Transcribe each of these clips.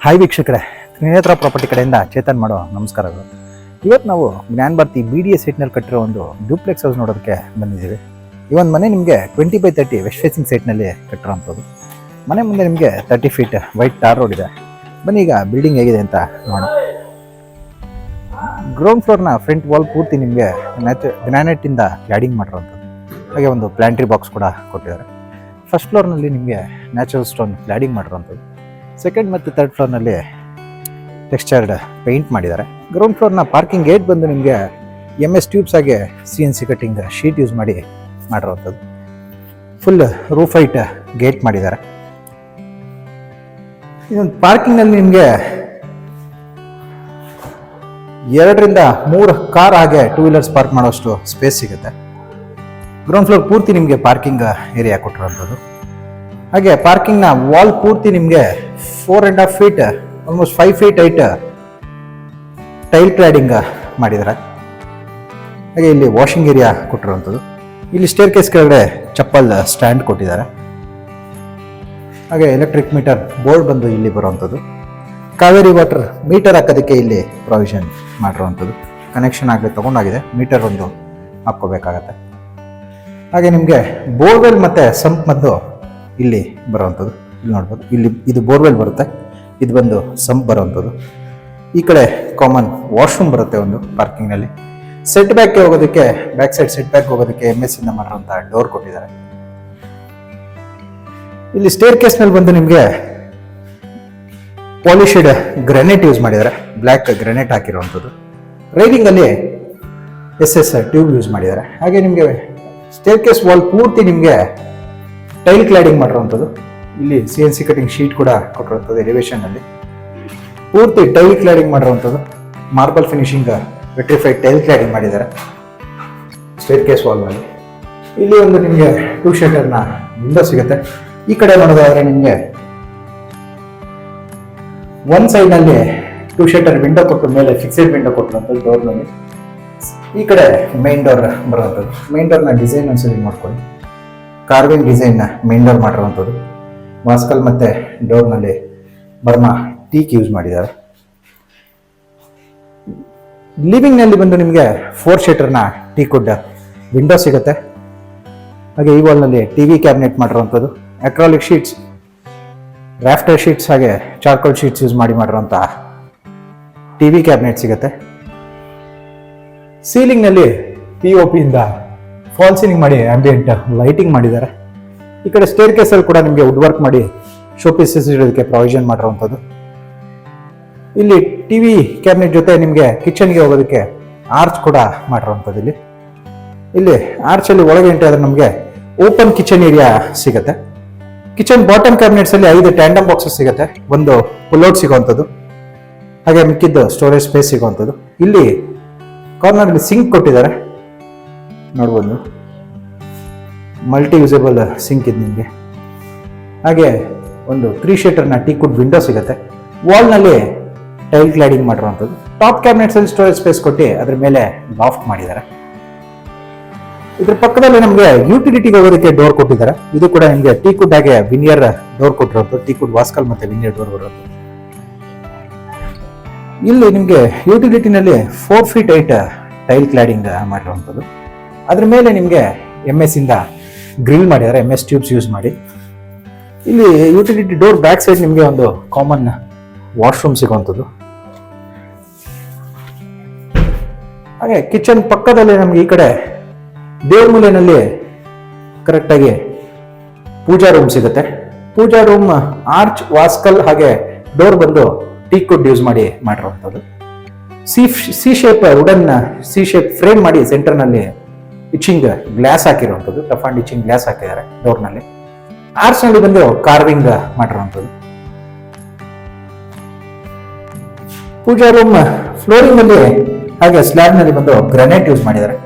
Hi ವೀಕ್ಷಕರೇ, Trinetra property ಕಡೆಯಿಂದ ಚೇತನ್ ಮಾಡೋ ನಮಸ್ಕಾರಗಳು. ಇವತ್ತು ನಾವು ಜ್ಞಾನ ಭಾರತಿ BDA ಸೈಟ್ನಲ್ಲಿ ಕಟ್ಟಿರೋ ಒಂದು ಡ್ಯೂಪ್ಲೆಕ್ಸ್ ಹೌಸ್ ನೋಡೋದಕ್ಕೆ ಬಂದಿದ್ದೀವಿ. ಈ ಒಂದು ಮನೆ ನಿಮಗೆ 20x30 ವೆಸ್ಟ್ ಫೇಸಿಂಗ್ ಸೈಟ್ನಲ್ಲಿ ಕಟ್ಟಿರೋಂಥದ್ದು. ಮನೆ ಮುಂದೆ ನಿಮಗೆ 30 ಫೀಟ್ ವೈಟ್ ಟಾರ್ ರೋಡ್ ಇದೆ. ಬನ್ನಿ ಈಗ ಬಿಲ್ಡಿಂಗ್ ಹೇಗಿದೆ ಅಂತ ನೋಡೋಣ. ಗ್ರೌಂಡ್ ಫ್ಲೋರ್ನ ಫ್ರಂಟ್ ವಾಲ್ ಪೂರ್ತಿ ನಿಮಗೆ ಗ್ರಾನೈಟಿಂದ ಕ್ಲಾಡಿಂಗ್ ಮಾಡಿರೋಂಥದ್ದು. ಹಾಗೆ ಒಂದು ಪ್ಲಾಂಟ್ರಿ ಬಾಕ್ಸ್ ಕೂಡ ಕೊಟ್ಟಿದ್ದಾರೆ. ಫಸ್ಟ್ ಫ್ಲೋರ್ನಲ್ಲಿ ನಿಮಗೆ ನ್ಯಾಚುರಲ್ ಸ್ಟೋನ್ ಕ್ಲಾಡಿಂಗ್ ಮಾಡಿರೋಂಥದ್ದು. ಸೆಕೆಂಡ್ ಮತ್ತು ಥರ್ಡ್ ಫ್ಲೋರ್ನಲ್ಲಿ ಟೆಕ್ಸ್ಚರ್ಡ್ ಪೇಂಟ್ ಮಾಡಿದ್ದಾರೆ. ಗ್ರೌಂಡ್ ಫ್ಲೋರ್ನ ಪಾರ್ಕಿಂಗ್ ಗೇಟ್ ಬಂದು ನಿಮಗೆ MS ಟ್ಯೂಬ್ಸ್ ಹಾಗೆ CNC ಕಟ್ಟಿಂಗ್ ಶೀಟ್ ಯೂಸ್ ಮಾಡಿ ಮಾಡಿರೋಂಥದ್ದು. ಫುಲ್ ರೂಫ್ ಹೈಟ್ ಗೇಟ್ ಮಾಡಿದ್ದಾರೆ. ಇದೊಂದು ಪಾರ್ಕಿಂಗ್ನಲ್ಲಿ ನಿಮಗೆ 2 ರಿಂದ 3 ಕಾರ್ ಹಾಗೆ 2 ವೀಲರ್ಸ್ ಪಾರ್ಕ್ ಮಾಡೋಷ್ಟು ಸ್ಪೇಸ್ ಸಿಗುತ್ತೆ. ಗ್ರೌಂಡ್ ಫ್ಲೋರ್ ಪೂರ್ತಿ ನಿಮಗೆ ಪಾರ್ಕಿಂಗ್ ಏರಿಯಾ ಕೊಟ್ಟಿರೋಂಥದ್ದು. ಹಾಗೆ ಪಾರ್ಕಿಂಗ್ನ ವಾಲ್ ಪೂರ್ತಿ ನಿಮಗೆ 4.5 feet almost 5 feet height tile cladding ಮಾಡಿದ್ದಾರೆ. ಹಾಗೆ ಇಲ್ಲಿ ವಾಷಿಂಗ್ ಏರಿಯಾ ಕೊಟ್ಟಿರುವಂಥದ್ದು. ಇಲ್ಲಿ ಸ್ಟೇರ್ ಕೇಸ್ ಕೆಳಗಡೆ ಚಪ್ಪಲ್ ಸ್ಟ್ಯಾಂಡ್ ಕೊಟ್ಟಿದ್ದಾರೆ. ಹಾಗೆ ಎಲೆಕ್ಟ್ರಿಕ್ ಮೀಟರ್ ಬೋರ್ಡ್ ಬಂದು ಇಲ್ಲಿ ಬರುವಂಥದ್ದು. ಕಾವೇರಿ ವಾಟರ್ ಮೀಟರ್ ಹಾಕೋದಕ್ಕೆ ಇಲ್ಲಿ ಪ್ರೊವಿಷನ್ ಮಾಡಿರುವಂಥದ್ದು. ಕನೆಕ್ಷನ್ ಆಗಲಿ ತಗೊಂಡಾಗಿದೆ, ಮೀಟರ್ ಒಂದು ಹಾಕ್ಕೋಬೇಕಾಗತ್ತೆ. ಹಾಗೆ ನಿಮಗೆ ಬೋರ್ವೆಲ್ ಮತ್ತು ಸಂಪ್ ಬಂದು ಇಲ್ಲಿ ಬರುವಂಥದ್ದು. ಇಲ್ಲಿ ನೋಡ್ಬೋದು, ಇಲ್ಲಿ ಇದು ಬೋರ್ವೆಲ್ ಬರುತ್ತೆ, ಇದು ಬಂದು ಸಂಪ್ ಬರುವಂಥದ್ದು. ಈ ಕಡೆ ಕಾಮನ್ ವಾಶ್ರೂಮ್ ಬರುತ್ತೆ ಒಂದು ಪಾರ್ಕಿಂಗ್ನಲ್ಲಿ. ಸೆಟ್ ಬ್ಯಾಕ್ಗೆ ಹೋಗೋದಕ್ಕೆ, ಬ್ಯಾಕ್ ಸೈಡ್ ಸೆಟ್ ಬ್ಯಾಕ್ ಹೋಗೋದಕ್ಕೆ MS ಇಂದ ಮಾಡಿರುವಂಥ ಡೋರ್ ಕೊಟ್ಟಿದ್ದಾರೆ. ಇಲ್ಲಿ ಸ್ಟೇರ್ ಕೇಸ್ನಲ್ಲಿ ಬಂದು ನಿಮಗೆ ಪಾಲಿಶ್ಡ್ ಗ್ರಾನೈಟ್ ಯೂಸ್ ಮಾಡಿದ್ದಾರೆ, ಬ್ಲ್ಯಾಕ್ ಗ್ರಾನೈಟ್ ಹಾಕಿರುವಂಥದ್ದು. ರೈಲಿಂಗಲ್ಲಿ SS ಟ್ಯೂಬ್ ಯೂಸ್ ಮಾಡಿದ್ದಾರೆ. ಹಾಗೆ ನಿಮಗೆ ಸ್ಟೇರ್ ಕೇಸ್ ವಾಲ್ ಪೂರ್ತಿ ನಿಮಗೆ ಟೈಲ್ ಕ್ಲಾಡಿಂಗ್ ಮಾಡಿರುವಂಥದ್ದು. ಇಲ್ಲಿ CNC ಕಟಿಂಗ್ ಶೀಟ್ ಕೂಡ ಕೊಟ್ಟಿರುವಂಥದ್ದು. ಎಲಿವೇಶನ್ ಪೂರ್ತಿ ಟೈಲ್ ಕ್ಲಾಡಿಂಗ್ ಮಾಡಿರುವಂಥದ್ದು. Marble finishing vitrified tile cladding ಮಾಡಿದ್ದಾರೆ ಸ್ಟೇರ್ ಕೇಸ್ ವಾಲ್ನಲ್ಲಿ. ಇಲ್ಲಿ ಒಂದು ನಿಮಗೆ 2 ಶಟರ್ನ ವಿಂಡೋ ಸಿಗುತ್ತೆ. ಈ ಕಡೆ ನೋಡೋದಾದ್ರೆ ನಿಮಗೆ ಒಂದು ಸೈಡ್ನಲ್ಲಿ 2 ಶಟರ್ ವಿಂಡೋ ಕೊಟ್ಟು ಮೇಲೆ ಫಿಕ್ಸೆಡ್ ವಿಂಡೋ ಕೊಟ್ಟಿರುವಂಥದ್ದು ಡೋರ್ನಲ್ಲಿ. ಈ ಕಡೆ ಮೈನ್ ಡೋರ್ ಬರುವಂಥದ್ದು. ಮೈನ್ ಡೋರ್ನ ಡಿಸೈನ್ ಒಂದ್ಸರಿ ನೋಡ್ಕೊಳ್ಳಿ. ಕಾರ್ವಿಂಗ್ ಡಿಸೈನ್ ಮೈನ್ ಡೋರ್ ಮಾಡಿರುವಂಥದ್ದು. ವಾಸ್ಕಲ್ ಮತ್ತು ಡೋರ್ನಲ್ಲಿ ಬರ್ಮಾ ಟೀಕ್ ಯೂಸ್ ಮಾಡಿದ್ದಾರೆ. ಲಿವಿಂಗ್ನಲ್ಲಿ ಬಂದು ನಿಮಗೆ 4 ಶಟರ್ನ ಟೀಕುಡ್ ವಿಂಡೋ ಸಿಗುತ್ತೆ. ಹಾಗೆ ಈ ವಾಲ್ನಲ್ಲಿ TV ಕ್ಯಾಬಿನೆಟ್ ಮಾಡಿರುವಂಥದ್ದು. ಅಕ್ರಾಲಿಕ್ ಶೀಟ್ಸ್, ರಾಫ್ಟರ್ ಶೀಟ್ಸ್ ಹಾಗೆ ಚಾರ್ಕೋಲ್ ಶೀಟ್ಸ್ ಯೂಸ್ ಮಾಡಿರುವಂಥ TV ಕ್ಯಾಬಿನೆಟ್ ಸಿಗುತ್ತೆ. ಸೀಲಿಂಗ್ನಲ್ಲಿ POP ಇಂದ ಫಾಲ್ ಸೀಲಿಂಗ್ ಮಾಡಿ ಆಂಬಿಯೆಂಟ್ ಲೈಟಿಂಗ್ ಮಾಡಿದ್ದಾರೆ. ಈ ಕಡೆ ಸ್ಟೇರ್ ಕೇಸಲ್ಲಿ ಕೂಡ ನಿಮಗೆ ವುಡ್ ವರ್ಕ್ ಮಾಡಿ ಶೋ ಪೀಸಸ್ ಇಡೋದಕ್ಕೆ ಪ್ರೊವಿಷನ್ ಮಾಡಿರುವಂಥದ್ದು. ಇಲ್ಲಿ TV ಕ್ಯಾಬಿನೆಟ್ ಜೊತೆ ನಿಮಗೆ ಕಿಚನ್ಗೆ ಹೋಗೋದಕ್ಕೆ ಆರ್ಚ್ ಕೂಡ ಮಾಡಿರುವಂಥದ್ದು. ಇಲ್ಲಿ ಆರ್ಚಲ್ಲಿ ಒಳಗೆ ಎಂಟ್ರಿ ಆದ್ರೆ ನಮಗೆ ಓಪನ್ ಕಿಚನ್ ಏರಿಯಾ ಸಿಗುತ್ತೆ. ಕಿಚನ್ ಬಾಟಮ್ ಕ್ಯಾಬಿನೆಟ್ಸಲ್ಲಿ 5 ಟ್ಯಾಂಡಮ್ ಬಾಕ್ಸಸ್ ಸಿಗುತ್ತೆ. ಒಂದು ಪುಲ್ಔಟ್ ಸಿಗುವಂಥದ್ದು, ಹಾಗೆ ಮಿಕ್ಕಿದ್ದು ಸ್ಟೋರೇಜ್ ಸ್ಪೇಸ್ ಸಿಗುವಂಥದ್ದು. ಇಲ್ಲಿ ಕಾರ್ನರ್ನಲ್ಲಿ ಸಿಂಕ್ ಕೊಟ್ಟಿದ್ದಾರೆ, ನೋಡ್ಬೋದು. ಮಲ್ಟಿ ಯೂಸಬಲ್ ಸಿಂಕ್ ಇದೆ ನಿಮಗೆ. ಹಾಗೆ ಒಂದು 3 ಶಟರ್ನ ಟೀಕುಡ್ ವಿಂಡೋ ಸಿಗುತ್ತೆ. ವಾಲ್ನಲ್ಲಿ ಟೈಲ್ ಕ್ಲಾಡಿಂಗ್ ಮಾಡಿರುವಂಥದ್ದು. ಟಾಪ್ ಕ್ಯಾಬಿನೆಟ್ಸಲ್ಲಿ ಸ್ಟೋರೇಜ್ ಸ್ಪೇಸ್ ಕೊಟ್ಟು ಅದ್ರ ಮೇಲೆ ಲಾಫ್ಟ್ ಮಾಡಿದ್ದಾರೆ. ಇದ್ರ ಪಕ್ಕದಲ್ಲಿ ನಮಗೆ ಯುಟಿಲಿಟಿಗೆ ಹೋಗೋದಕ್ಕೆ ಡೋರ್ ಕೊಟ್ಟಿದ್ದಾರೆ. ಇದು ಕೂಡ ನಿಮಗೆ ಟೀಕುಡ್ ಹಾಗೆ ವಿನಿಯರ್ ಡೋರ್ ಕೊಟ್ಟಿರೋದು. ಟೀಕುಡ್ ವಾಸ್ಕಲ್ ಮತ್ತೆ ವಿನಿಯರ್ ಡೋರ್ ಬರೋದು. ಇಲ್ಲಿ ನಿಮಗೆ ಯುಟಿಲಿಟಿನಲ್ಲಿ 4 ಫೀಟ್ ಹೈಟ್ ಟೈಲ್ ಕ್ಲಾಡಿಂಗ್ ಮಾಡಿರುವಂಥದ್ದು. ಅದ್ರ ಮೇಲೆ ನಿಮಗೆ MS ಇಂದ ಗ್ರಿಲ್ ಮಾಡಿದ್ದಾರೆ, MS ಟ್ಯೂಬ್ಸ್ ಯೂಸ್ ಮಾಡಿ. ಇಲ್ಲಿ ಯುಟಿಲಿಟಿ ಡೋರ್ ಬ್ಯಾಕ್ ಸೈಡ್ ನಿಮಗೆ ಒಂದು ಕಾಮನ್ ವಾಶ್ರೂಮ್ ಸಿಗುವಂಥದ್ದು. ಹಾಗೆ ಕಿಚನ್ ಪಕ್ಕದಲ್ಲಿ ನಮ್ಗೆ ಈ ಕಡೆ ದೇವ್ರ ಮೂಲೆಯಲ್ಲಿ ಕರೆಕ್ಟಾಗಿ ಪೂಜಾ ರೂಮ್ ಸಿಗುತ್ತೆ. ಪೂಜಾ ರೂಮ್ ಆರ್ಚ್, ವಾಸ್ಕಲ್ ಹಾಗೆ ಡೋರ್ ಬಂದು ಟೀಕುಡ್ ಯೂಸ್ ಮಾಡಿ ಮಾಡಿರುವಂಥದ್ದು. C shape wooden C shape frame ಮಾಡಿ ಸೆಂಟರ್ನಲ್ಲಿ ಇಚಿಂಗ್ ಗ್ಲಾಸ್ ಹಾಕಿರುವಂಥದ್ದು. ಟಫ್ ಅಂಡ್ ಇಚಿಂಗ್ ಗ್ಲಾಸ್ ಹಾಕಿದ್ದಾರೆ ಡೋರ್ನಲ್ಲಿ. ಆರ್ಚ್ನಲ್ಲಿ ಬಂದು ಕಾರ್ವಿಂಗ್ ಮಾಡಿರುವಂಥದ್ದು. ಪೂಜಾ ರೂಮ್ ಫ್ಲೋರಿಂಗ್ ಅಲ್ಲಿ ಹಾಗೆ ಸ್ಲ್ಯಾಬ್ ನಲ್ಲಿ ಬಂದು ಗ್ರಾನೈಟ್ ಯೂಸ್ ಮಾಡಿದ್ದಾರೆ.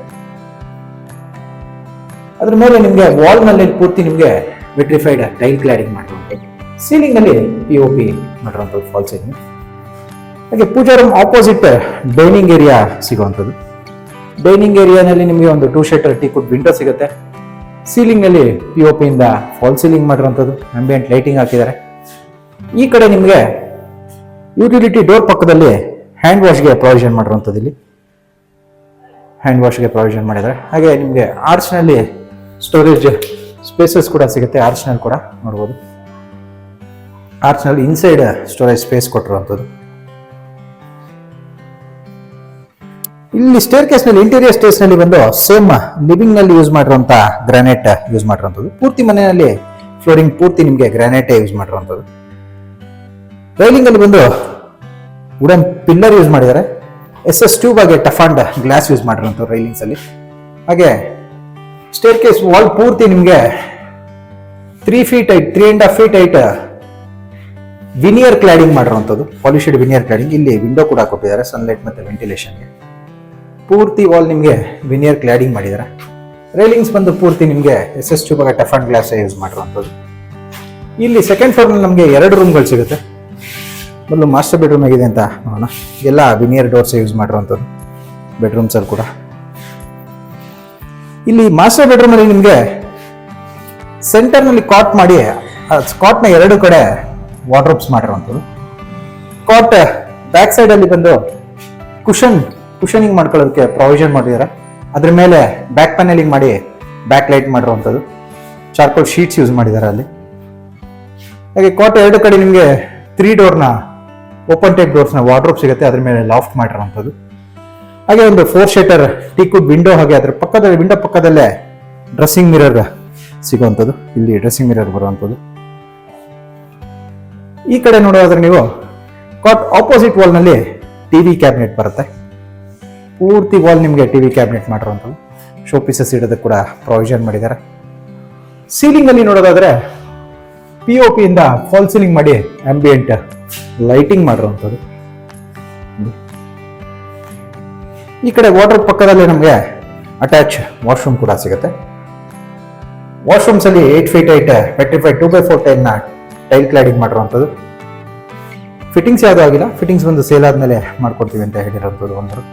ಅದ್ರ ಮೇಲೆ ನಿಮಗೆ ವಾಲ್ ನಲ್ಲಿ ಪೂರ್ತಿ ನಿಮಗೆ ವಿಟ್ರಿಫೈಡ್ ಟೈಲ್ ಕ್ಲಾಡಿಂಗ್ ಮಾಡಿರುವಂಥದ್ದು. ಸೀಲಿಂಗ್ ನಲ್ಲಿ POP ಮಾಡಿರುವಂಥದ್ದು ಫಾಲ್ ಸೀಲಿಂಗ್. ಹಾಗೆ puja room opposite dining area ಸಿಗುವಂಥದ್ದು. ಡೈನಿಂಗ್ ಏರಿಯಾನಲ್ಲಿ ನಿಮಗೆ ಒಂದು 2 ಶಟರ್ ಟೀಕುಡ್ ವಿಂಡೋ ಸಿಗುತ್ತೆ. ಸೀಲಿಂಗ್ ನಲ್ಲಿ POP ಇಂದ ಫಾಲ್ ಸೀಲಿಂಗ್ ಮಾಡಿರುವಂಥದ್ದು. ಆಂಬಿಯೆಂಟ್ ಲೈಟಿಂಗ್ ಹಾಕಿದ್ದಾರೆ. ಈ ಕಡೆ ನಿಮಗೆ ಯುಟಿಲಿಟಿ ಡೋರ್ ಪಕ್ಕದಲ್ಲಿ ಹ್ಯಾಂಡ್ ವಾಶ್ಗೆ ಪ್ರಾವಿಷನ್ ಮಾಡಿರುವಂಥದ್ದು ಇಲ್ಲಿ ಹ್ಯಾಂಡ್ ವಾಶ್ಗೆ ಪ್ರಾವಿಷನ್ ಮಾಡಿದ್ದಾರೆ. ಹಾಗೆ ನಿಮಗೆ ಆರ್ಚ್ನಲ್ಲಿ ಸ್ಟೋರೇಜ್ ಸ್ಪೇಸಸ್ ಕೂಡ ಸಿಗುತ್ತೆ. ಆರ್ಚ್ನಲ್ಲಿ ಕೂಡ ನೋಡ್ಬೋದು, ಆರ್ಚ್ನಲ್ಲಿ ಇನ್ಸೈಡ್ ಸ್ಟೋರೇಜ್ ಸ್ಪೇಸ್ ಕೊಟ್ಟಿರುವಂಥದ್ದು. ಇಲ್ಲಿ ಸ್ಟೇರ್ ಕೇಸ್ನಲ್ಲಿ ಇಂಟೀರಿಯರ್ ಸ್ಟೇರ್ಸ್ನಲ್ಲಿ ಬಂದು ಸೇಮ್ ಲಿವಿಂಗ್ ನಲ್ಲಿ ಯೂಸ್ ಮಾಡಿರುವಂತ ಗ್ರಾನೈಟ್ ಯೂಸ್ ಮಾಡಿರುವಂಥದ್ದು. ಪೂರ್ತಿ ಮನೆಯಲ್ಲಿ ಫ್ಲೋರಿಂಗ್ ಪೂರ್ತಿ ನಿಮಗೆ ಗ್ರಾನೈಟ್ ಯೂಸ್ ಮಾಡಿರುವಂಥದ್ದು. ರೈಲಿಂಗ್ ಅಲ್ಲಿ ಬಂದು ವುಡನ್ ಪಿಲ್ಲರ್ ಯೂಸ್ ಮಾಡಿದ್ದಾರೆ. SS ಟ್ಯೂಬ್ ಆಗಿ ಟಫ್ ಅಂಡ್ ಗ್ಲಾಸ್ ಯೂಸ್ ಮಾಡಿರುವಂಥದ್ದು ರೈಲಿಂಗ್ಸ್ ಅಲ್ಲಿ. ಹಾಗೆ ಸ್ಟೇರ್ ಕೇಸ್ ವಾಲ್ ಪೂರ್ತಿ ನಿಮಗೆ 3 feet height 3.5 feet height veneer cladding ಮಾಡಿರುವಂಥದ್ದು, ಪಾಲಿಶ್ಡ್ ವಿನಿಯರ್ ಕ್ಲಾಡಿಂಗ್. ಇಲ್ಲಿ ವಿಂಡೋ ಕೂಡ ಕೊಟ್ಟಿದ್ದಾರೆ ಸನ್ಲೈಟ್ ಮತ್ತೆ ವೆಂಟಿಲೇಷನ್ಗೆ. ಪೂರ್ತಿ ವಾಲ್ ನಿಮಗೆ ವಿನಿಯರ್ ಕ್ಲಾಡಿಂಗ್ ಮಾಡಿದ್ದಾರೆ. ರೈಲಿಂಗ್ಸ್ ಬಂದು ಪೂರ್ತಿ ನಿಮಗೆ SS ಟ್ಯೂಬ್ ಆಗಿ ಟಫ್ ಅಂಡ್ ಗ್ಲಾಸ್ ಯೂಸ್ ಮಾಡಿರುವಂಥದ್ದು. ಇಲ್ಲಿ ಸೆಕೆಂಡ್ ಫ್ಲೋರ್ ನಲ್ಲಿ ನಮಗೆ 2 ರೂಮ್ಗಳು ಸಿಗುತ್ತೆ. ಮೊದಲು ಮಾಸ್ಟರ್ ಬೆಡ್ರೂಮ್ ಆಗಿದೆ ಅಂತ ನೋಡೋಣ. ಎಲ್ಲ ವಿನಿಯರ್ ಡೋರ್ಸ್ ಯೂಸ್ ಮಾಡಿರುವಂಥದ್ದು ಬೆಡ್ರೂಮ್ಸ್ ಅಲ್ಲಿ ಕೂಡ. ಇಲ್ಲಿ ಮಾಸ್ಟರ್ ಬೆಡ್ರೂಮ್ ಅಲ್ಲಿ ನಿಮಗೆ ಸೆಂಟರ್ ನಲ್ಲಿ ಕಾಟ್ ಮಾಡಿ ಕಾಟ್ ನ 2 ಕಡೆ ವಾರ್ಡ್ರೋಬ್ಸ್ ಮಾಡಿರುವಂಥದ್ದು. ಕಾಟ್ ಬ್ಯಾಕ್ ಸೈಡ್ ಅಲ್ಲಿ ಬಂದು ಕುಷನಿಂಗ್ ಮಾಡ್ಕೊಳ್ಳೋದಕ್ಕೆ ಪ್ರಾವಿಷನ್ ಮಾಡಿದ್ದಾರೆ. ಅದ್ರ ಮೇಲೆ ಬ್ಯಾಕ್ ಪ್ಯಾನಲಿಂಗ್ ಮಾಡಿ ಬ್ಯಾಕ್ ಲೈಟ್ ಮಾಡಿರುವಂಥದ್ದು. ಚಾರ್ಕೋಲ್ ಶೀಟ್ಸ್ ಯೂಸ್ ಮಾಡಿದ್ದಾರೆ ಅಲ್ಲಿ. ಹಾಗೆ ಕಾಟ್ 2 ಕಡೆ ನಿಮಗೆ 3 ಡೋರ್ನ ಓಪನ್ ಟೈಪ್ ಡೋರ್ಸ್ನ ವಾರ್ಡ್ರೋಬ್ ಸಿಗುತ್ತೆ. ಅದ್ರ ಮೇಲೆ ಲಾಫ್ಟ್ ಮಾಡಿರುವಂಥದ್ದು. ಹಾಗೆ ಒಂದು 4 ಶಟರ್ ಟೀಕುಡ್ ವಿಂಡೋ, ಹಾಗೆ ಅದ್ರ ಪಕ್ಕದಲ್ಲಿ ವಿಂಡೋ ಪಕ್ಕದಲ್ಲೇ ಡ್ರೆಸ್ಸಿಂಗ್ ಮಿರರ್ ಸಿಗುವಂಥದ್ದು. ಇಲ್ಲಿ ಡ್ರೆಸ್ಸಿಂಗ್ ಮಿರರ್ ಬರುವಂಥದ್ದು. ಈ ಕಡೆ ನೋಡೋದಾದ್ರೆ ನೀವು ಕಾಟ್ ಆಪೋಸಿಟ್ ವಾಲ್ ನಲ್ಲಿ ಟಿವಿ ಕ್ಯಾಬಿನೆಟ್ ಬರುತ್ತೆ. ಪೂರ್ತಿ ವಾಲ್ ನಿಮಗೆ ಟಿವಿ ಕ್ಯಾಬಿನೆಟ್ ಮಾಡಿರುವಂಥದ್ದು. ಶೋ ಪೀಸಸ್ ಇಡೋದಕ್ಕೆ ಕೂಡ ಪ್ರಾವಿಷನ್ ಮಾಡಿದ್ದಾರೆ. ಸೀಲಿಂಗ್ ಅಲ್ಲಿ ನೋಡೋದಾದ್ರೆ POP ಇಂದ ಫಾಲ್ ಸೀಲಿಂಗ್ ಮಾಡಿ ಆಂಬಿಯೆಂಟ್ ಲೈಟಿಂಗ್ ಮಾಡಿರುವಂಥದ್ದು. ಈ ಕಡೆ ವಾಟರ್ ಪಕ್ಕದಲ್ಲಿ ನಮಗೆ ಅಟ್ಯಾಚ್ ವಾಶ್ರೂಮ್ ಕೂಡ ಸಿಗುತ್ತೆ. ವಾಶ್ರೂಮ್ಸ್ ಅಲ್ಲಿ 8 feet ಹೈಟ್ ಪೆಟ್ರಿಫೈಡ್ 2x4 ಟೈಲ್ನ ಟೈಲ್ ಕ್ಲಾಡಿಂಗ್ ಮಾಡಿರುವಂಥದ್ದು. ಫಿಟ್ಟಿಂಗ್ಸ್ ಯಾವುದೂ ಆಗಿಲ್ಲ. ಫಿಟ್ಟಿಂಗ್ಸ್ ಬಂದು ಸೇಲ್ ಆದ್ಮೇಲೆ ಮಾಡ್ಕೊಡ್ತೀವಿ ಅಂತ ಹೇಳಿರುವಂಥದ್ದು ಒಂದು.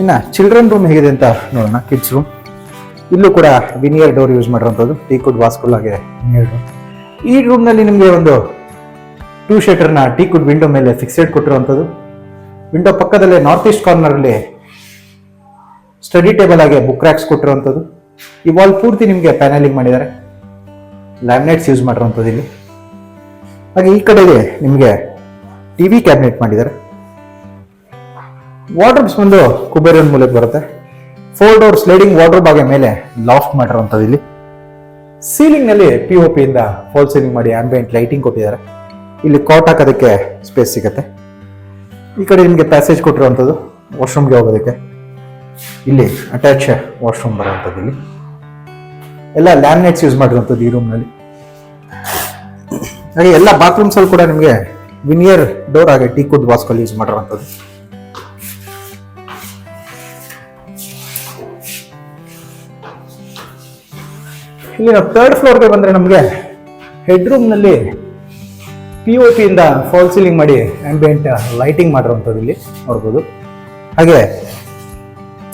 ಇನ್ನ ಚಿಲ್ಡ್ರನ್ ರೂಮ್ ಹೇಗಿದೆ ಅಂತ ನೋಡೋಣ. ಕಿಡ್ಸ್ ರೂಮ್, ಇಲ್ಲೂ ಕೂಡ ವಿನಿಯರ್ ಡೋರ್ ಯೂಸ್ ಮಾಡಿರುವಂಥದ್ದು. ಟೀಕುಡ್ ವಾಸ್ಕುಲ್ ಆಗಿದೆ ವಿನಿಯರ್ ಡೋರ್. ಈ ರೂಮ್ ನಲ್ಲಿ ನಿಮಗೆ ಒಂದು 2 ಶಟರ್ನ ಟೀಕುಡ್ ವಿಂಡೋ ಮೇಲೆ ಫಿಕ್ಸೆಡ್ ಕೊಟ್ಟಿರುವಂಥದ್ದು. ವಿಂಡೋ ಪಕ್ಕದಲ್ಲೇ ನಾರ್ತ್ ಈಸ್ಟ್ ಕಾರ್ನರ್ ಅಲ್ಲಿ ಸ್ಟಡಿ ಟೇಬಲ್ ಆಗಿ ಬುಕ್ ರ್ಯಾಕ್ಸ್ ಕೊಟ್ಟಿರುವಂಥದ್ದು. ಈ ವಾಲ್ ಪೂರ್ತಿ ನಿಮಗೆ ಪ್ಯಾನಲಿಂಗ್ ಮಾಡಿದ್ದಾರೆ. ಲ್ಯಾಮಿನೇಟ್ಸ್ ಯೂಸ್ ಮಾಡಿರುವಂಥದ್ದು ಇಲ್ಲಿ. ಹಾಗೆ ಈ ಕಡೆಗೆ ನಿಮಗೆ ಟಿವಿ ಕ್ಯಾಬಿನೆಟ್ ಮಾಡಿದ್ದಾರೆ. ವಾರ್ಡ್ರೋಬ್ಸ್ ಬಂದು ಕುಬೇರನ್ ಮೂಲಕ ಬರುತ್ತೆ. 4 ಡೋರ್ ಸ್ಲೈಡಿಂಗ್ ವಾರ್ಡ್ರೋಬ್ ಆಗಿ ಮೇಲೆ ಲಾಫ್ಟ್ ಮಾಡಿರುವಂಥದ್ದು ಇಲ್ಲಿ. ಸೀಲಿಂಗ್ ನಲ್ಲಿ POP ಇಂದ ಫಾಲ್ ಸೀಲಿಂಗ್ ಮಾಡಿ ಆಂಬಿಯೆಂಟ್ ಲೈಟಿಂಗ್ ಕೊಟ್ಟಿದ್ದಾರೆ. ಇಲ್ಲಿ ಕಾಟ್ ಹಾಕೋದಕ್ಕೆ ಸ್ಪೇಸ್ ಸಿಗುತ್ತೆ. ಈ ಕಡೆ ನಿಮಗೆ ಪ್ಯಾಸೇಜ್ ಕೊಟ್ಟಿರುವಂಥದ್ದು ವಾಶ್ರೂಮ್ಗೆ ಹೋಗೋದಕ್ಕೆ. ಇಲ್ಲಿ ಅಟ್ಯಾಚ್ ವಾಶ್ರೂಮ್ ಬರುವಂಥದ್ದು. ಇಲ್ಲಿ ಎಲ್ಲ ಲ್ಯಾಮಿನೇಟ್ಸ್ ಯೂಸ್ ಮಾಡಿರುವಂಥದ್ದು ಈ ರೂಮ್ ನಲ್ಲಿ. ಹಾಗೆ ಎಲ್ಲ ಬಾತ್ರೂಮ್ಸ್ ಅಲ್ಲಿ ಕೂಡ ನಿಮಗೆ ವಿನಿಯರ್ ಡೋರ್ ಹಾಗೆ ಟೀಕುಡ್ ವಾಸ್ಕಲ್ ಯೂಸ್ ಮಾಡಿರುವಂಥದ್ದು. ಇಲ್ಲಿ ನಾವು 3rd ಫ್ಲೋರ್ಗೆ ಬಂದ್ರೆ ನಮಗೆ ಹೆಡ್ ರೂಮ್ ನಲ್ಲಿ POP ಇಂದ ಫಾಲ್ ಸೀಲಿಂಗ್ ಮಾಡಿ ಆಂಬಿಯೆಂಟ್ ಲೈಟಿಂಗ್ ಮಾಡಿರುವಂಥದ್ದು ಇಲ್ಲಿ ನೋಡ್ಬೋದು. ಹಾಗೆ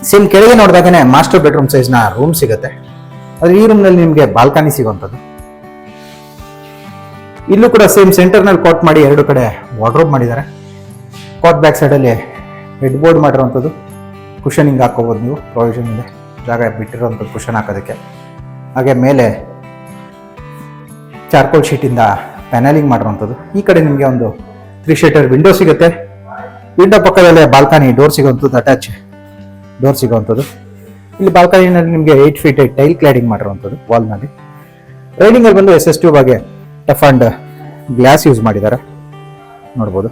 ಸೇಮ್ ಕೆಳಗೆ ನೋಡಿದಾಗನೇ ಮಾಸ್ಟರ್ ಬೆಡ್ರೂಮ್ ಸೈಜ್ನ ರೂಮ್ ಸಿಗುತ್ತೆ. ಆದ್ರೆ ಈ ರೂಮ್ ನಲ್ಲಿ ನಿಮಗೆ ಬಾಲ್ಕನಿ ಸಿಗುವಂಥದ್ದು. ಇಲ್ಲೂ ಕೂಡ ಸೇಮ್ ಸೆಂಟರ್ ನಲ್ಲಿ ಕಾಟ್ ಮಾಡಿ 2 ಕಡೆ ವಾರ್ಡ್ರೋಬ್ ಮಾಡಿದ್ದಾರೆ. ಕಾಟ್ ಬ್ಯಾಕ್ ಸೈಡ್ ಅಲ್ಲಿ ಹೆಡ್ ಬೋರ್ಡ್ ಮಾಡಿರುವಂಥದ್ದು. ಕುಷನಿಂಗ್ ಹಾಕೋಬಹುದು ನೀವು, ಪ್ರಾವಿಷನ್ ಇದೆ, ಜಾಗ ಬಿಟ್ಟಿರುವಂಥದ್ದು ಕುಷನ್ ಹಾಕೋದಕ್ಕೆ. ಹಾಗೆ ಮೇಲೆ ಚಾರ್ಕೋಲ್ ಶೀಟ್ ಇಂದ ಪ್ಯಾನಲಿಂಗ್ ಮಾಡಿರುವಂಥದ್ದು. ಈ ಕಡೆ ನಿಮಗೆ ಒಂದು 3 ಶಟರ್ ವಿಂಡೋ ಸಿಗುತ್ತೆ. ವಿಂಡೋ ಪಕ್ಕದಲ್ಲೇ ಬಾಲ್ಕನಿ ಡೋರ್ ಸಿಗುವಂಥದ್ದು, ಅಟ್ಯಾಚ್ ಡೋರ್ ಸಿಗುವಂಥದ್ದು. ಇಲ್ಲಿ ಬಾಲ್ಕನಿನಲ್ಲಿ ನಿಮಗೆ 8 feet ಟೈಲ್ ಕ್ಲಾಡಿಂಗ್ ಮಾಡಿರುವಂಥದ್ದು ವಾಲ್ನಲ್ಲಿ. ರೈಲಿಂಗ್ ಅಲ್ಲಿ ಬಂದು SS ಟ್ಯೂಬ್ ಆಗಿ ಟಫ್ ಅಂಡ್ ಗ್ಲಾಸ್ ಯೂಸ್ ಮಾಡಿದ್ದಾರೆ ನೋಡ್ಬೋದು.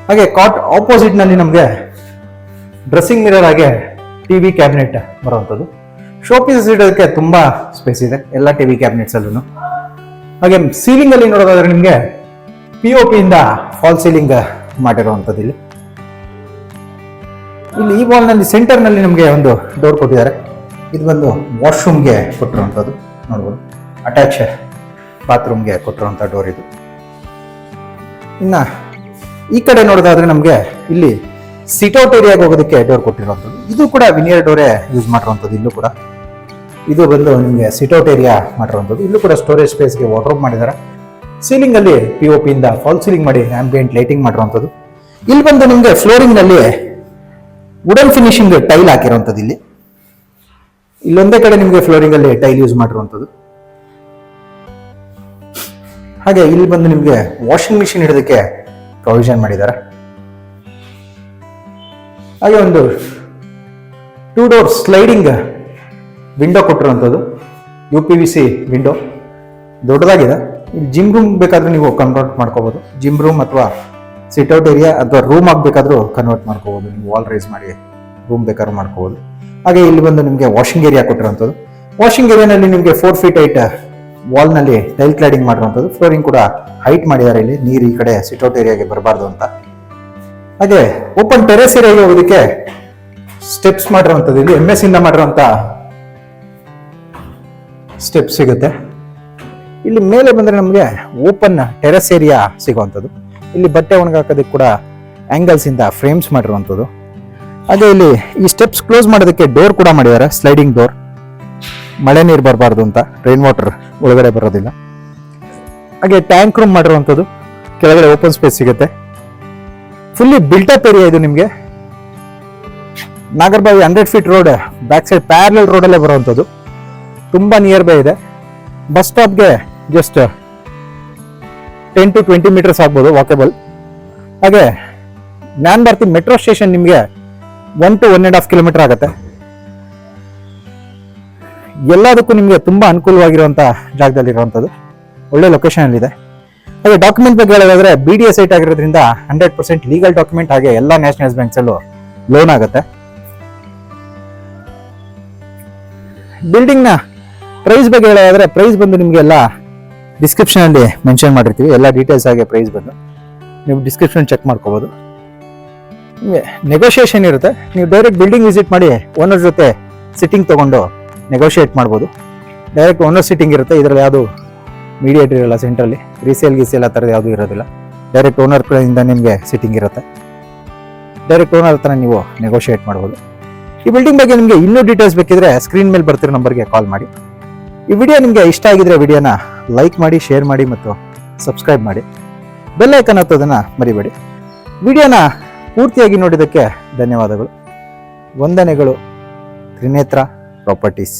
ಹಾಗೆ ಕಾಟ್ ಆಪೋಸಿಟ್ ನಲ್ಲಿ ನಮಗೆ ಡ್ರೆಸ್ಸಿಂಗ್ ಮಿರರ್ ಆಗಿ ಟಿವಿ ಕ್ಯಾಬಿನೆಟ್ ಬರುವಂಥದ್ದು. ಶೋ ಪೀಸಸ್ ಇಡೋದಕ್ಕೆ ತುಂಬಾ ಸ್ಪೇಸ್ ಇದೆ ಎಲ್ಲ ಟಿವಿ ಕ್ಯಾಬಿನೆಟ್ಸ್ ಅಲ್ಲೂ. ಹಾಗೆ ಸೀಲಿಂಗ್ ಅಲ್ಲಿ ನೋಡೋದಾದ್ರೆ ನಿಮಗೆ POP ಇಂದ ಫಾಲ್ ಸೀಲಿಂಗ್ ಮಾಡಿರುವಂಥದ್ದು. ಇಲ್ಲಿ ಈ ವಾಲ್ ನಲ್ಲಿ ಸೆಂಟರ್ ನಲ್ಲಿ ನಮಗೆ ಒಂದು ಡೋರ್ ಕೊಟ್ಟಿದ್ದಾರೆ. ಇದು ಬಂದು ವಾಶ್ರೂಮ್ಗೆ ಕೊಟ್ಟಿರುವಂಥದ್ದು ನೋಡ್ಬೋದು. ಅಟ್ಯಾಚ್ ಬಾತ್ರೂಮ್ಗೆ ಕೊಟ್ಟಿರುವಂಥ ಡೋರ್ ಇದು. ಇನ್ನ ಈ ಕಡೆ ನೋಡೋದಾದ್ರೆ ನಮಗೆ ಇಲ್ಲಿ ಸಿಟ್ಔಟ್ ಏರಿಯಾಗೆ ಹೋಗೋದಕ್ಕೆ ಡೋರ್ ಕೊಟ್ಟಿರುವಂಥದ್ದು. ಇದು ಕೂಡ ವಿನಿಯರ್ ಡೋರೇ ಯೂಸ್ ಮಾಡಿರುವಂಥದ್ದು. ಇಲ್ಲೂ ಕೂಡ ಇದು ಬಂದು ನಿಮಗೆ ಸಿಟ್ಔಟ್ ಏರಿಯಾ ಮಾಡಿರುವಂಥದ್ದು. ಇಲ್ಲೂ ಕೂಡ ಸ್ಟೋರೇಜ್ ಸ್ಪೇಸ್ಗೆ ವಾರ್ಡ್ರೋಬ್ ಮಾಡಿದ್ದಾರೆ. ಸೀಲಿಂಗ್ ಅಲ್ಲಿ POP ಇಂದ ಫಾಲ್ ಸೀಲಿಂಗ್ ಮಾಡಿ ಆಂಬಿಯಂಟ್ ಲೈಟಿಂಗ್ ಮಾಡಿರುವಂಥದ್ದು. ಇಲ್ಲಿ ಬಂದು ನಿಮಗೆ ಫ್ಲೋರಿಂಗ್ ನಲ್ಲಿ ವುಡನ್ ಫಿನಿಶಿಂಗ್ ಟೈಲ್ ಹಾಕಿರುವಂಥದ್ದು. ಇಲ್ಲೊಂದೇ ಕಡೆ ನಿಮಗೆ ಫ್ಲೋರಿಂಗ್ ಅಲ್ಲಿ ಟೈಲ್ ಯೂಸ್ ಮಾಡಿರುವಂಥದ್ದು. ಹಾಗೆ ಇಲ್ಲಿ ಬಂದು ನಿಮಗೆ ವಾಷಿಂಗ್ ಮಿಷಿನ್ ಇಡೋದಕ್ಕೆ ಪ್ರೊವಿಷನ್ ಮಾಡಿದ್ದಾರೆ. ಹಾಗೆ ಒಂದು 2 ಡೋರ್ ಸ್ಲೈಡಿಂಗ್ ವಿಂಡೋ ಕೊಟ್ಟಿರುವಂಥದ್ದು. UPVC ವಿಂಡೋ ದೊಡ್ಡದಾಗಿದೆ. ಇಲ್ಲಿ ಜಿಮ್ ರೂಮ್ ಬೇಕಾದ್ರೂ ನೀವು ಕನ್ವರ್ಟ್ ಮಾಡ್ಕೋಬಹುದು. ಜಿಮ್ ರೂಮ್ ಅಥವಾ ಸಿಟ್ಔಟ್ ಏರಿಯಾ ಅಥವಾ ರೂಮ್ ಆಗಬೇಕಾದ್ರೂ ಕನ್ವರ್ಟ್ ಮಾಡ್ಕೋಬಹುದು. ನೀವು ವಾಲ್ ರೈಸ್ ಮಾಡಿ ರೂಮ್ ಬೇಕಾದ್ರೂ ಮಾಡ್ಕೋಬಹುದು. ಹಾಗೆ ಇಲ್ಲಿ ಬಂದು ನಿಮಗೆ ವಾಷಿಂಗ್ ಏರಿಯಾ ಕೊಟ್ಟಿರುವಂಥದ್ದು. ವಾಷಿಂಗ್ ಏರಿಯಾನಲ್ಲಿ ನಿಮಗೆ 4 ಫೀಟ್ ಹೈಟ್ ವಾಲ್ ನಲ್ಲಿ ಟೈಲ್ ಕ್ಲಾಡಿಂಗ್ ಮಾಡಿರುವಂಥದ್ದು. ಫ್ಲೋರಿಂಗ್ ಕೂಡ ಹೈಟ್ ಮಾಡಿದ್ದಾರೆ. ಇಲ್ಲಿ ನೀರು ಈ ಕಡೆ ಸಿಟ್ಔಟ್ ಏರಿಯಾಗೆ ಬರಬಾರ್ದು ಅಂತ. ಹಾಗೆ ಓಪನ್ ಟೆರೆಸ್ ಏರಿಯಾಗೆ ಹೋಗೋದಕ್ಕೆ ಸ್ಟೆಪ್ಸ್ ಮಾಡಿರುವಂಥದ್ದು. ಇಲ್ಲಿ MS ಇಂದ ಮಾಡಿರುವಂತ ಸ್ಟೆಪ್ ಸಿಗುತ್ತೆ. ಇಲ್ಲಿ ಮೇಲೆ ಬಂದ್ರೆ ನಮಗೆ ಓಪನ್ ಟೆರೆಸ್ ಏರಿಯಾ ಸಿಗುವಂಥದ್ದು. ಇಲ್ಲಿ ಬಟ್ಟೆ ಒಣಗಾಕೋದಕ್ಕೆ ಕೂಡ ಆಂಗಲ್ಸ್ ಇಂದ ಫ್ರೇಮ್ಸ್ ಮಾಡಿರುವಂಥದ್ದು. ಹಾಗೆ ಇಲ್ಲಿ ಈ ಸ್ಟೆಪ್ಸ್ ಕ್ಲೋಸ್ ಮಾಡೋದಕ್ಕೆ ಡೋರ್ ಕೂಡ ಮಾಡಿದ್ದಾರೆ, ಸ್ಲೈಡಿಂಗ್ ಡೋರ್. ಮಳೆ ನೀರು ಬರಬಾರ್ದು ಅಂತ, ರೈನ್ ವಾಟರ್ ಒಳಗಡೆ ಬರೋದಿಲ್ಲ. ಹಾಗೆ ಟ್ಯಾಂಕ್ ರೂಮ್ ಮಾಡಿರುವಂಥದ್ದು. ಕೆಳಗಡೆ ಓಪನ್ ಸ್ಪೇಸ್ ಸಿಗುತ್ತೆ. ಫುಲ್ಲಿ ಬಿಲ್ಟಪ್ ಏರಿಯಾ ಇದು. ನಿಮಗೆ Nagarbhavi 100 feet road back side parallel ರೋಡಲ್ಲೇ ಬರುವಂಥದ್ದು. ತುಂಬಾ ನಿಯರ್ ಬೈ ಇದೆ. ಬಸ್ ಸ್ಟಾಪ್ಗೆ ಜಸ್ಟ್ 10 to 20 ಮೀಟರ್ಸ್ ಆಗ್ಬೋದು ವಾಕೇಬಲ್. ಹಾಗೆ ಜ್ಞಾನ ಭಾರತಿ ಮೆಟ್ರೋ ಸ್ಟೇಷನ್ ನಿಮಗೆ 1 to 1.5 ಕಿಲೋಮೀಟರ್ ಆಗುತ್ತೆ. ಎಲ್ಲದಕ್ಕೂ ನಿಮಗೆ ತುಂಬಾ ಅನುಕೂಲವಾಗಿರುವಂತ ಜಾಗದಲ್ಲಿ ಇರುವಂಥದ್ದು. ಒಳ್ಳೆ ಲೊಕೇಶನ್ ಅಲ್ಲಿ ಇದೆ. ಹಾಗೆ ಡಾಕ್ಯುಮೆಂಟ್ ಬಗ್ಗೆ ಹೇಳೋದಾದ್ರೆ BDA ಸೈಟ್ ಆಗಿರೋದ್ರಿಂದ 100% ಲೀಗಲ್ ಡಾಕ್ಯುಮೆಂಟ್. ಹಾಗೆ ಎಲ್ಲ ನ್ಯಾಷನಲ್ ಬ್ಯಾಂಕ್ಸ್ ಅಲ್ಲೂ ಲೋನ್ ಆಗುತ್ತೆ. ಬಿಲ್ಡಿಂಗ್ ನ ಪ್ರೈಸ್ ಬಗ್ಗೆ ಹೇಳೋದಾದ್ರೆ ಪ್ರೈಸ್ ಬಂದು ನಿಮಗೆ ಎಲ್ಲ ಡಿಸ್ಕ್ರಿಪ್ಷನ್ ಅಲ್ಲಿ ಮೆನ್ಷನ್ ಮಾಡಿರ್ತೀವಿ. ಎಲ್ಲ ಡೀಟೇಲ್ಸ್ ಆಗಿ ಪ್ರೈಸ್ ಬಂದು ನೀವು ಡಿಸ್ಕ್ರಿಪ್ಷನ್ ಚೆಕ್ ಮಾಡ್ಕೋಬಹುದು. ನೆಗೋಷಿಯೇಷನ್ ಇರುತ್ತೆ. ನೀವು ಡೈರೆಕ್ಟ್ ಬಿಲ್ಡಿಂಗ್ ವಿಸಿಟ್ ಮಾಡಿ ಓನರ್ ಜೊತೆ ಸಿಟ್ಟಿಂಗ್ ತಗೊಂಡು ನೆಗೋಷಿಯೇಟ್ ಮಾಡ್ಬೋದು. ಡೈರೆಕ್ಟ್ ಓನರ್ ಸಿಟ್ಟಿಂಗ್ ಇರುತ್ತೆ. ಇದರಲ್ಲಿ ಯಾವುದು ಮೀಡಿಯೇಟರ್ ಇರಲ್ಲ. ಸೆಂಟ್ರಲ್ಲಿ ರೀಸೇಲ್ ಆ ಥರದ್ದು ಯಾವುದು ಇರೋದಿಲ್ಲ. ಡೈರೆಕ್ಟ್ ಓನರ್ ಇಂದ ನಿಮಗೆ ಸಿಟ್ಟಿಂಗ್ ಇರುತ್ತೆ. ಡೈರೆಕ್ಟ್ ಓನರ್ ಹತ್ರ ನೀವು ನೆಗೋಷಿಯೇಟ್ ಮಾಡ್ಬೋದು. ಈ ಬಿಲ್ಡಿಂಗ್ ಬಗ್ಗೆ ನಿಮಗೆ ಇನ್ನೂ ಡೀಟೇಲ್ಸ್ ಬೇಕಿದ್ರೆ ಸ್ಕ್ರೀನ್ ಮೇಲೆ ಬರ್ತಿರೋ ನಂಬರ್ಗೆ ಕಾಲ್ ಮಾಡಿ. ಈ ವಿಡಿಯೋ ನಿಮಗೆ ಇಷ್ಟ ಆಗಿದ್ರೆ ವಿಡಿಯೋನ ಲೈಕ್ ಮಾಡಿ, ಶೇರ್ ಮಾಡಿ ಮತ್ತು ಸಬ್ಸ್ಕ್ರೈಬ್ ಮಾಡಿ. ಬೆಲ್ ಐಕಾನ್ ಒತ್ತೋದನ್ನ ಮರಿಬೇಡಿ. ವಿಡಿಯೋನ ಪೂರ್ತಿಯಾಗಿ ನೋಡಿದ್ದಕ್ಕೆ ಧನ್ಯವಾದಗಳು. ವಂದನೆಗಳು. ತ್ರಿನೇತ್ರ ಪ್ರಾಪರ್ಟೀಸ್.